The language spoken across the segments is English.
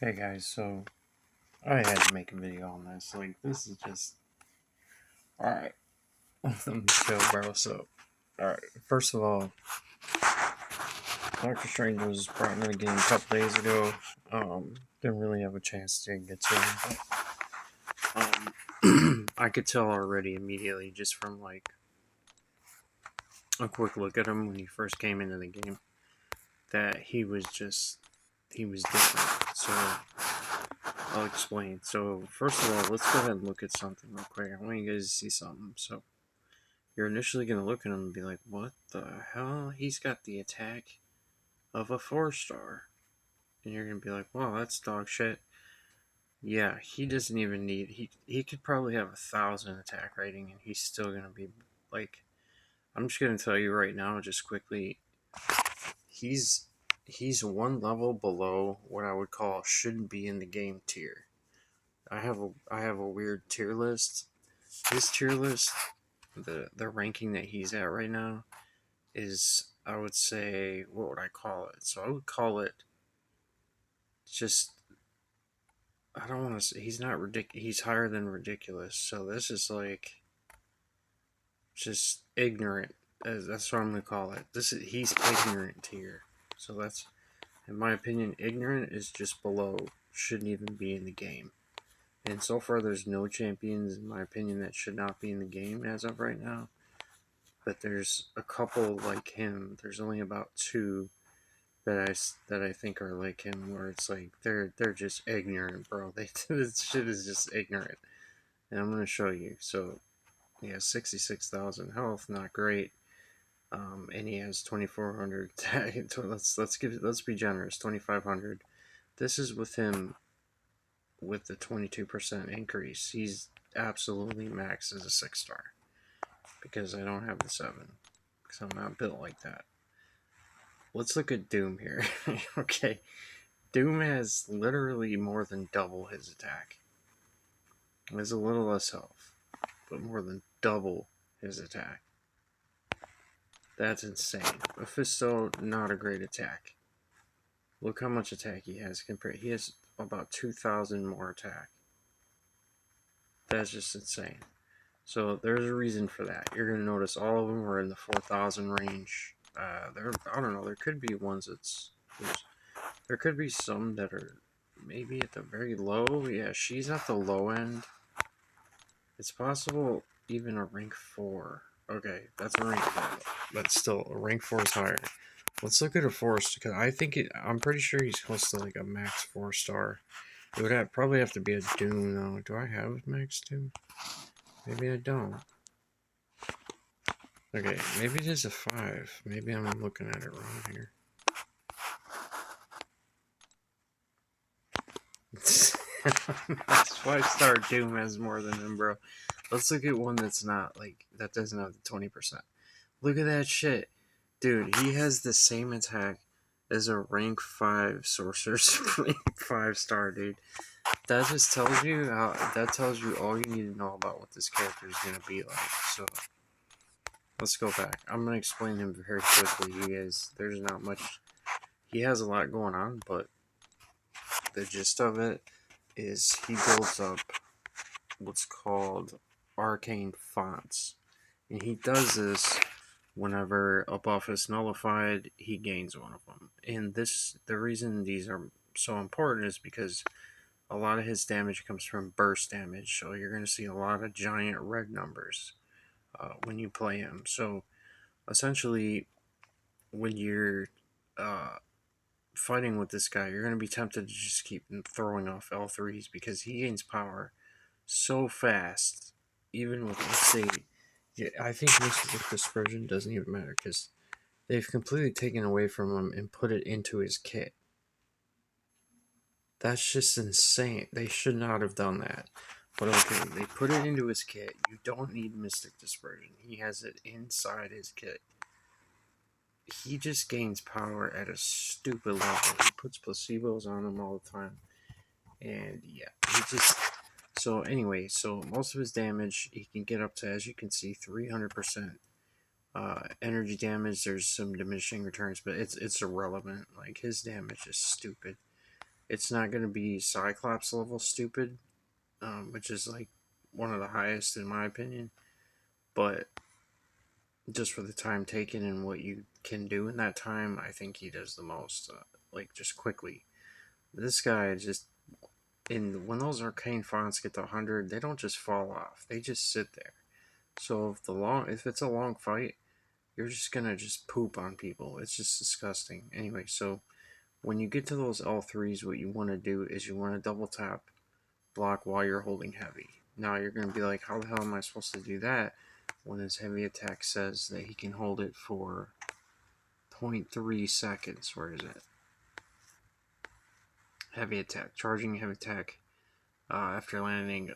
Hey guys, so I had to make a video on this. Like, this is just. Alright, let me chill, bro. So, alright, first of all, Doctor Strange was brought into the game a couple days ago. Didn't really have a chance to get to him, but I could tell already immediately just from like a quick look at him when he first came into the game that he was different. So, I'll explain. So, first of all, let's go ahead and look at something real quick. I want you guys to see something. So, you're initially going to look at him and be like, what the hell? He's got the attack of a 4-star. And you're going to be like, wow, that's dog shit. Yeah, he doesn't even need. He could probably have 1,000 attack rating, and he's still going to be like. I'm just going to tell you right now, just quickly. He's one level below what I would call shouldn't be in the game tier. I have a weird tier list. This tier list, the ranking that he's at right now, is, I would say, what would I call it? So I would call it just, I don't want to say, he's not ridiculous, he's higher than ridiculous. So this is like just ignorant. That's what I'm gonna call it. He's ignorant tier. So that's, in my opinion, ignorant is just below, shouldn't even be in the game. And so far, there's no champions, in my opinion, that should not be in the game as of right now. But there's a couple like him. There's only about two that I think are like him, where it's like they're just ignorant, bro. This shit is just ignorant, and I'm gonna show you. So he has 66,000 health, not great. And he has 2,400. Let's be generous. 2,500. This is with him with the 22% increase. He's absolutely max as a 6-star because I don't have the 7 because I'm not built like that. Let's look at Doom here. Okay. Doom has literally more than double his attack. He has a little less health, but more than double his attack. That's insane. Mephisto, not a great attack. Look how much attack he has compared. He has about 2,000 more attack. That's just insane. So there's a reason for that. You're gonna notice all of them are in the 4,000 range. I don't know. There could be ones there could be some that are maybe at the very low. Yeah, she's at the low end. It's possible even a rank 4. Okay, that's a rank 4. But still, a rank 4 is higher. Let's look at a forest because I'm pretty sure he's close to like a max 4-star. It would probably have to be a Doom though. Do I have max Doom? Maybe I don't. Okay, maybe it is a 5. Maybe I'm looking at it wrong here. That's 5-star Doom has more than him, bro. Let's look at one that's not, like, that doesn't have the 20%. Look at that shit. Dude, he has the same attack as a rank 5 Sorcerer's 5-star, dude. That just tells you that tells you all you need to know about what this character is going to be like. So, let's go back. I'm going to explain him very quickly, you guys. There's not much. He has a lot going on, but the gist of it is he builds up what's called arcane fonts. And he does this whenever a buff is nullified, he gains one of them. And the reason these are so important is because a lot of his damage comes from burst damage. So you're going to see a lot of giant red numbers when you play him. So essentially, when you're fighting with this guy, you're going to be tempted to just keep throwing off L3s because he gains power so fast. Even with, let's say, yeah, I think Mystic Dispersion doesn't even matter because they've completely taken away from him and put it into his kit. That's just insane. They should not have done that. But okay, they put it into his kit. You don't need Mystic Dispersion. He has it inside his kit. He just gains power at a stupid level. He puts placebos on him all the time. And yeah, he just... So anyway, so most of his damage, he can get up to, as you can see, 300%. Energy damage, there's some diminishing returns, but it's irrelevant. Like, his damage is stupid. It's not going to be Cyclops level stupid, which is like one of the highest in my opinion. But just for the time taken and what you can do in that time, I think he does the most. Like just quickly, this guy just and when those arcane fonts get to 100, they don't just fall off; they just sit there. So if it's a long fight, you're just gonna just poop on people. It's just disgusting. Anyway, so when you get to those L3s, what you want to do is you want to double tap block while you're holding heavy. Now you're gonna be like, how the hell am I supposed to do that when his heavy attack says that he can hold it for 0.3 seconds? Where is it? Heavy attack, charging heavy attack after landing,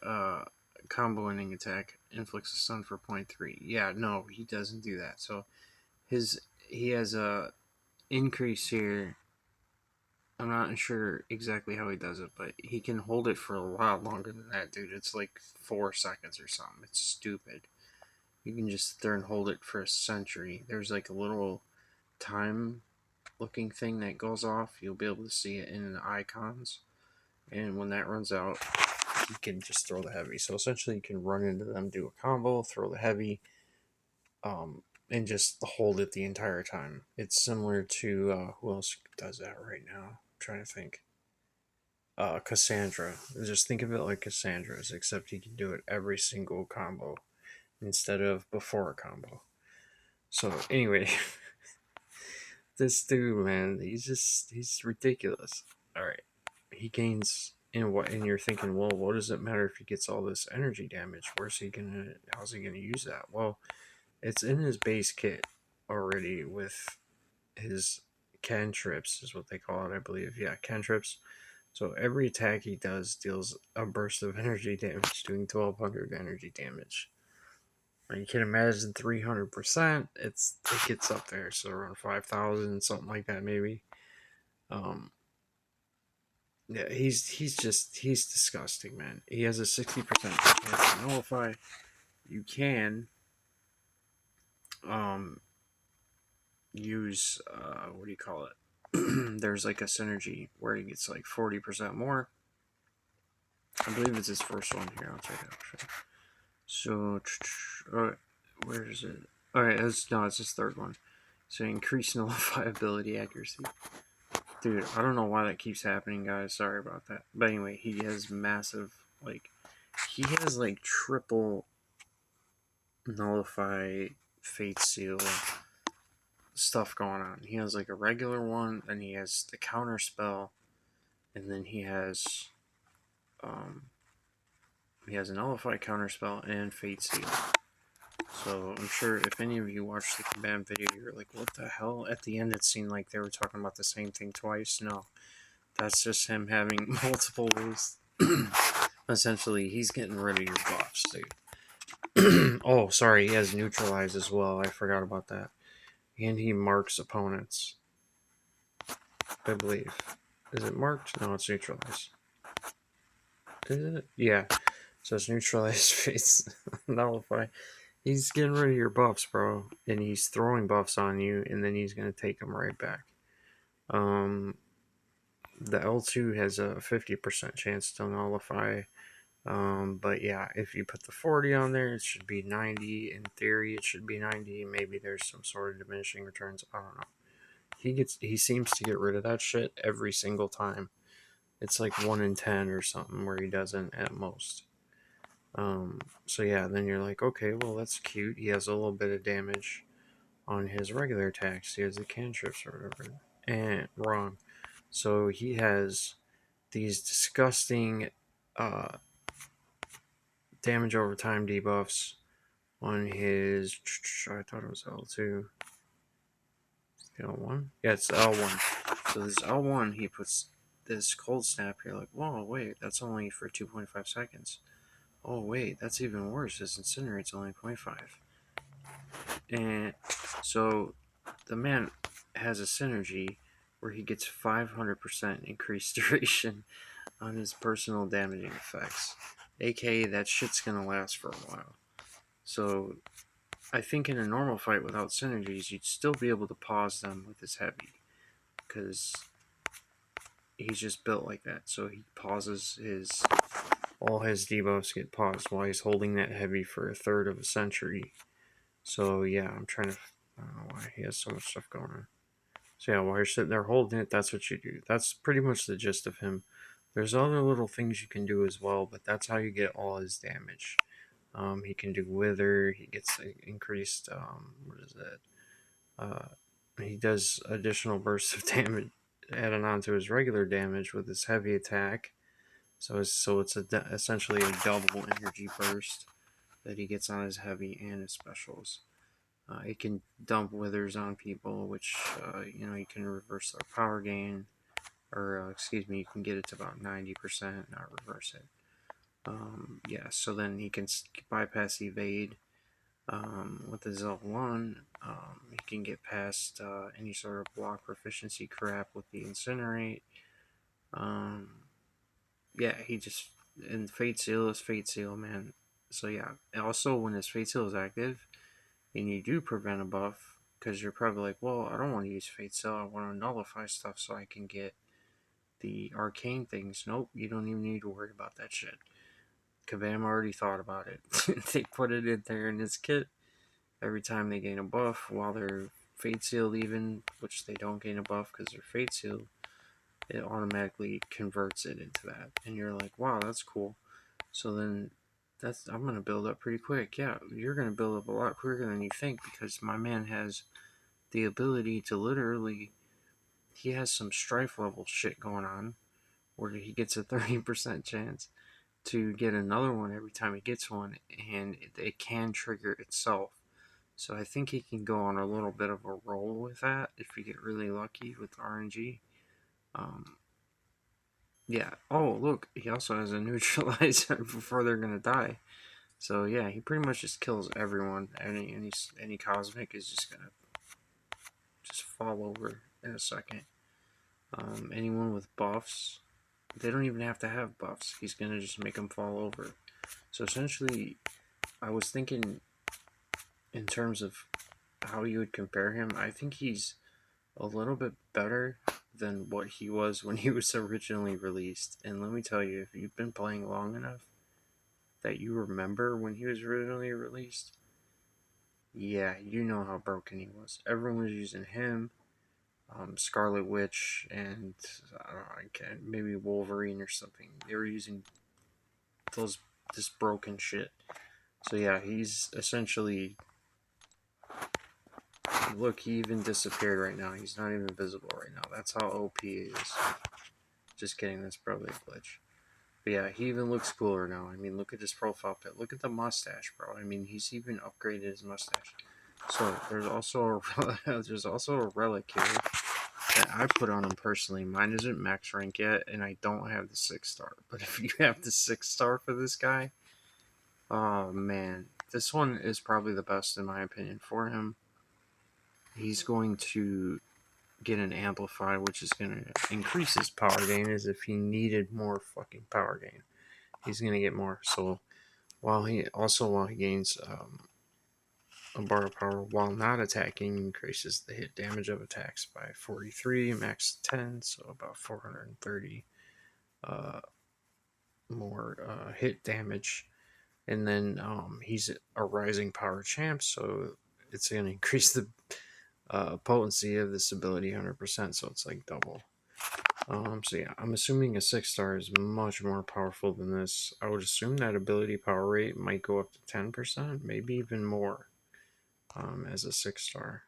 combo ending attack inflicts a stun for 0.3. Yeah, no, he doesn't do that. So he has a increase here. I'm not sure exactly how he does it, but he can hold it for a lot longer than that, dude. It's like 4 seconds or something. It's stupid. You can just sit there and hold it for a century. There's like a little time looking thing that goes off. You'll be able to see it in the icons. And when that runs out, you can just throw the heavy. So essentially, you can run into them, do a combo, throw the heavy, and just hold it the entire time. It's similar to who else does that right now? I'm trying to think. Cassandra. Just think of it like Cassandra's, except you can do it every single combo instead of before a combo. So anyway, this dude, man, he's ridiculous. All right, he gains in what, and you're thinking, well, what does it matter if he gets all this energy damage? How's he gonna use that? Well, it's in his base kit already with his cantrips, is what they call it, I believe. Yeah, cantrips. So every attack he does deals a burst of energy damage, doing 1200 energy damage. You can imagine 300%. It gets up there, so around 5,000, something like that, maybe. Um, yeah, he's disgusting, man. He has a 60% chance to nullify. You can um use what do you call it? There's like a synergy where he gets like 40% more. I believe it's his first one here. I'll check it out. So, where is it? Alright, it's his third one. So, increase nullifiability accuracy. Dude, I don't know why that keeps happening, guys. Sorry about that. But anyway, he has massive, he has like triple nullify fate seal stuff going on. He has like a regular one, then he has the counter spell, and then um, he has a nullify counter spell and fate seal. So I'm sure if any of you watched the Kabam video, you're like, what the hell? At the end, it seemed like they were talking about the same thing twice. No, that's just him having multiple ways. Essentially, he's getting rid of your buffs, dude. Oh, sorry, he has neutralize as well. I forgot about that. And he marks opponents, I believe. Is it marked? No, it's neutralize. Is it? Yeah. So it's neutralize, face, nullify. He's getting rid of your buffs, bro, and he's throwing buffs on you, and then he's gonna take them right back. The L2 has a 50% chance to nullify, but yeah, if you put the 40 on there, it should be 90. In theory, it should be 90. Maybe there's some sort of diminishing returns. I don't know. He seems to get rid of that shit every single time. It's like 1 in 10 or something where he doesn't at most. So yeah, then you're like, okay, well, that's cute. He has a little bit of damage on his regular attacks. He has the cantrips or whatever. And wrong. So he has these disgusting damage over time debuffs on his. I thought it was L2. L1? Yeah, it's L1. So this L1, he puts this cold snap. You're like, whoa, wait, that's only for 2.5 seconds. Oh, wait, that's even worse. This incinerate's only 0.5. And so the man has a synergy where he gets 500% increased duration on his personal damaging effects. AKA, that shit's gonna last for a while. So I think in a normal fight without synergies, you'd still be able to pause them with his heavy. Because he's just built like that. So he pauses his all his debuffs get paused while he's holding that heavy for a third of a century. So yeah, I'm trying to. I don't know why he has so much stuff going on. So yeah, while you're sitting there holding it, that's what you do. That's pretty much the gist of him. There's other little things you can do as well, but that's how you get all his damage. He can do wither. He gets increased. What is that? Uh, he does additional bursts of damage added on to his regular damage with his heavy attack. So it's essentially a double energy burst that he gets on his heavy and his specials. It can dump withers on people, which you can reverse their power gain, or excuse me, you can get it to about 90%, not reverse it. Yeah, so then he can bypass evade with his L1. He can get past any sort of block proficiency crap with the incinerate. Um, yeah, he just and Fate Seal is Fate Seal, man. So yeah, also when his Fate Seal is active, and you do prevent a buff, because you're probably like, well, I don't want to use Fate Seal, I want to nullify stuff so I can get the arcane things. Nope, you don't even need to worry about that shit. Kabam already thought about it. They put it in there in his kit. Every time they gain a buff while they're Fate Sealed, even, which they don't gain a buff because they're Fate Sealed, it automatically converts it into that. And you're like, wow, that's cool. So then I'm gonna build up pretty quick. Yeah, you're gonna build up a lot quicker than you think, because my man has the ability to literally, he has some strife level shit going on where he gets a 30% chance to get another one every time he gets one, and it can trigger itself. So I think he can go on a little bit of a roll with that if you get really lucky with RNG. Um, yeah. Oh, look, he also has a neutralizer before they're gonna die. So yeah, he pretty much just kills everyone. Any cosmic is just gonna just fall over in a second. Anyone with buffs, they don't even have to have buffs. He's gonna just make them fall over. So essentially, I was thinking in terms of how you would compare him. I think he's a little bit better than what he was when he was originally released. And let me tell you, if you've been playing long enough that you remember when he was originally released, yeah, you know how broken he was. Everyone was using him, Scarlet Witch, and I don't know, maybe Wolverine or something. They were using those this broken shit. So yeah, he's essentially, look, he even disappeared right now. He's not even visible right now. That's how OP he is. Just kidding, that's probably a glitch. But yeah, he even looks cooler now. I mean, look at his profile pic. Look at the mustache, bro. I mean, he's even upgraded his mustache. So there's also a relic here that I put on him personally. Mine isn't max rank yet, and I don't have the 6-star. But if you have the 6-star for this guy, oh man, this one is probably the best in my opinion for him. He's going to get an amplify, which is going to increase his power gain, as if he needed more fucking power gain. He's going to get more. So while he gains a bar of power while not attacking, increases the hit damage of attacks by 43, max 10, so about 430 more hit damage. And then he's a rising power champ, so it's going to increase the potency of this ability 100%, so it's like double. So yeah, I'm assuming a 6-star is much more powerful than this. I would assume that ability power rate might go up to 10%, maybe even more, as a 6-star.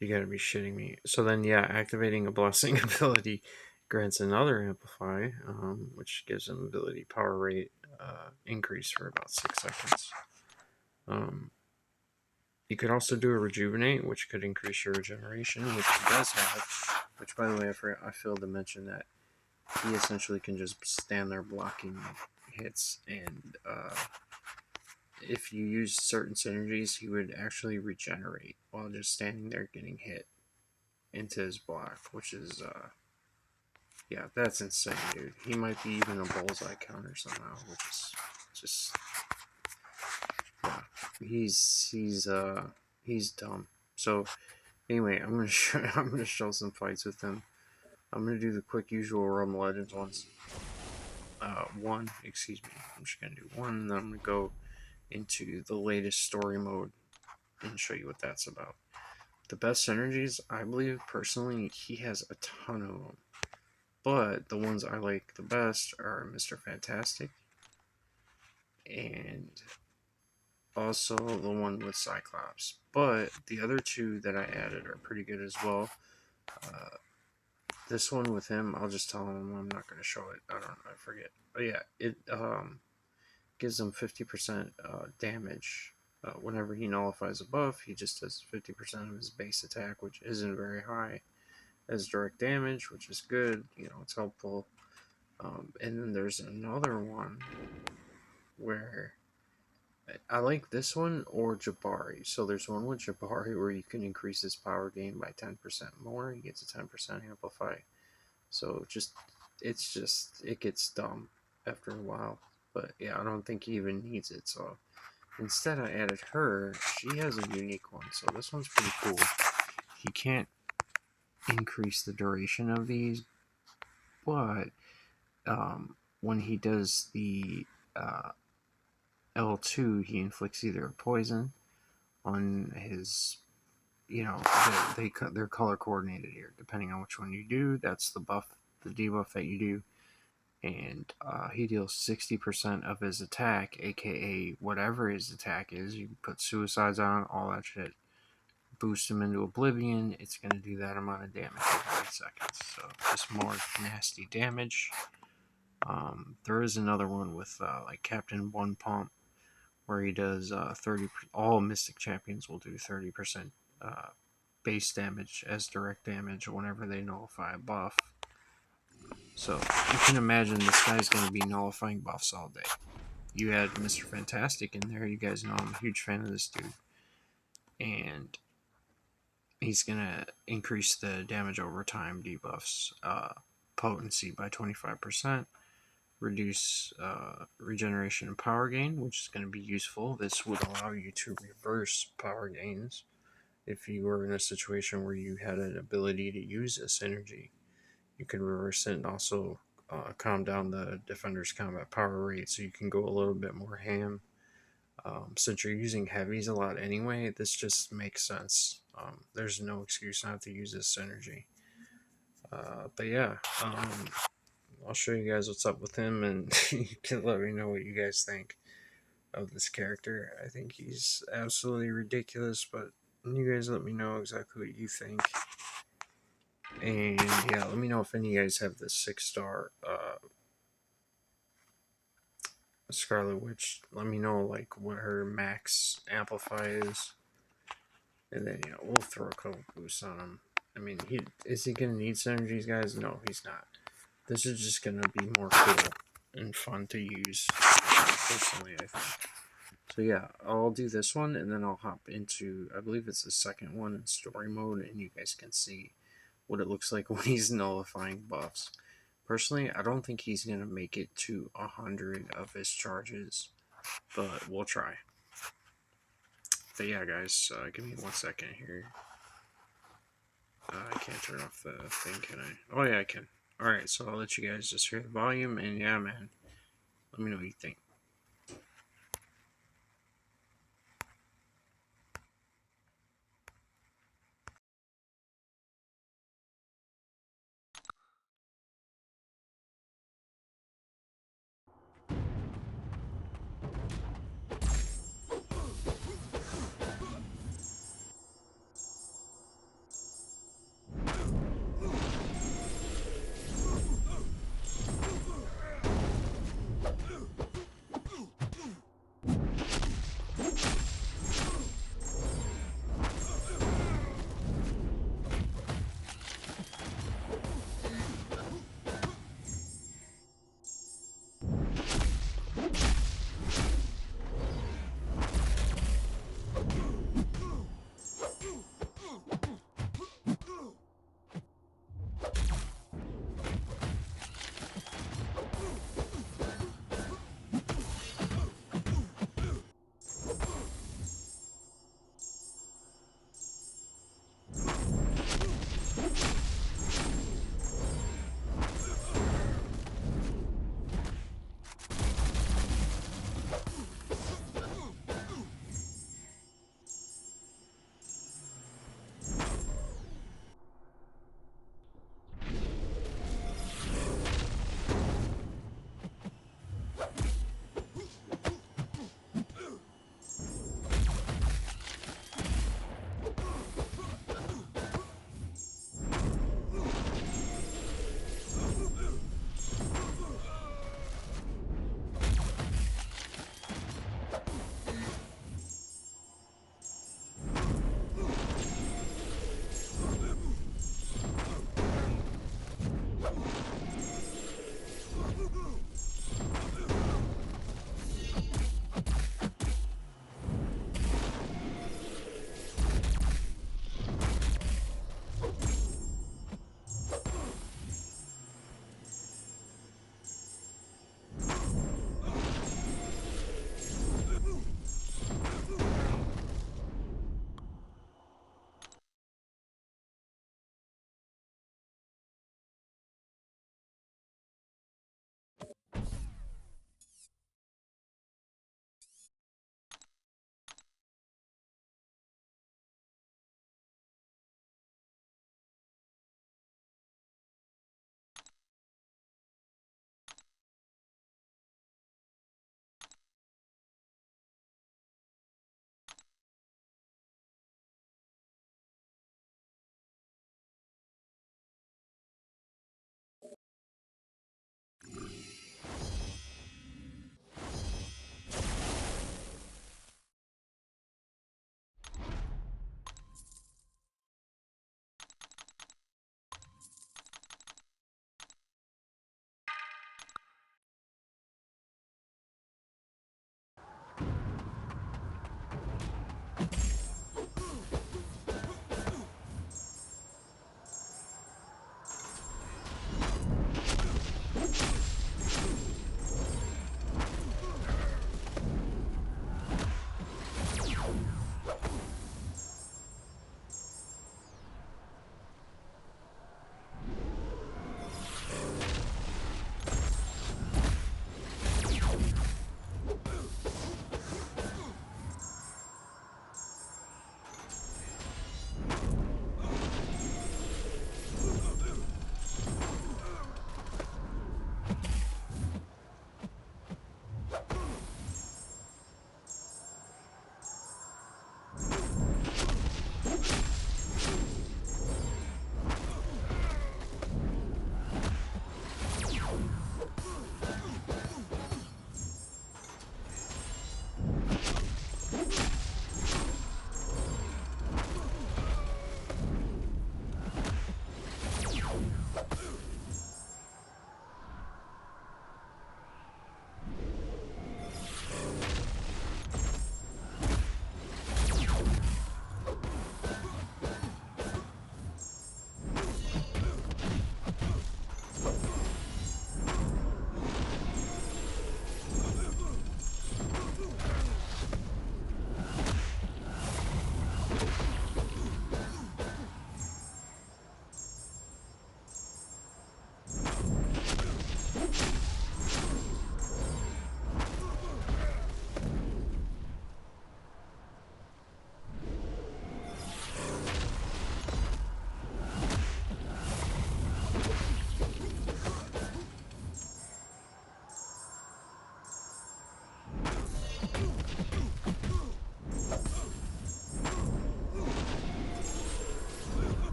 You gotta be shitting me. So then, yeah, activating a blessing ability grants another amplify, which gives him ability power rate increase for about 6 seconds. You could also do a rejuvenate, which could increase your regeneration, which he does have. Which, by the way, I failed to mention that he essentially can just stand there blocking hits, and if you use certain synergies, he would actually regenerate while just standing there getting hit into his block, which is yeah, that's insane, dude. He might be even a bullseye counter somehow, which is just, yeah, he's dumb. So Anyway, I'm gonna show some fights with him. I'm gonna do the quick usual Realm of Legends ones. One, excuse me. I'm just gonna do one, and then I'm gonna go into the latest story mode and show you what that's about. The best synergies, I believe personally, he has a ton of them. But the ones I like the best are Mr. Fantastic and also the one with Cyclops. But the other two that I added are pretty good as well. Uh, this one with him, I'll just tell him I'm not going to show it. I forget. But yeah, it gives him 50% damage. Whenever he nullifies a buff, he just does 50% of his base attack, which isn't very high as direct damage, which is good. You know, it's helpful. And then there's another one where I like this one or Jabari. So there's one with Jabari where you can increase his power gain by 10% more. He gets a 10% amplify. So it gets dumb after a while. But yeah, I don't think he even needs it. So instead, I added her. She has a unique one. So this one's pretty cool. He can't increase the duration of these, but when he does the uh, L2, he inflicts either a poison on his, they're color coordinated here. Depending on which one you do, that's the buff, the debuff that you do. And he deals 60% of his attack, aka whatever his attack is. You can put suicides on, all that shit. Boost him into oblivion. It's going to do that amount of damage every 8 seconds. So just more nasty damage. There is another one with like Captain One Pump where he does 30. All Mystic Champions will do 30% base damage as direct damage whenever they nullify a buff. So you can imagine this guy's going to be nullifying buffs all day. You add Mr. Fantastic in there. You guys know I'm a huge fan of this dude. And he's going to increase the damage over time debuffs potency by 25%. Reduce regeneration and power gain, which is going to be useful. This would allow you to reverse power gains if you were in a situation where you had an ability to use this energy. You can reverse it and also calm down the defender's combat power rate so you can go a little bit more ham. Since you're using heavies a lot anyway, this just makes sense. There's no excuse not to use this energy. But yeah, I'll show you guys what's up with him, and you can let me know what you guys think of this character. I think he's absolutely ridiculous, but you guys let me know exactly what you think. And yeah, let me know if any of you guys have the 6-star Scarlet Witch. Let me know like what her max amplify is, and then we'll throw a couple boosts on him. I mean, is he gonna need synergies, guys? No, he's not. This is just gonna be more cool and fun to use, personally, I think. So yeah, I'll do this one, and then I'll hop into, I believe it's the second one in story mode, and you guys can see what it looks like when he's nullifying buffs. Personally, I don't think he's going to make it to 100 of his charges, but we'll try. But yeah, guys, give me 1 second here. I can't turn off the thing, can I? Oh yeah, I can. Alright, so I'll let you guys just hear the volume, and yeah, man, let me know what you think.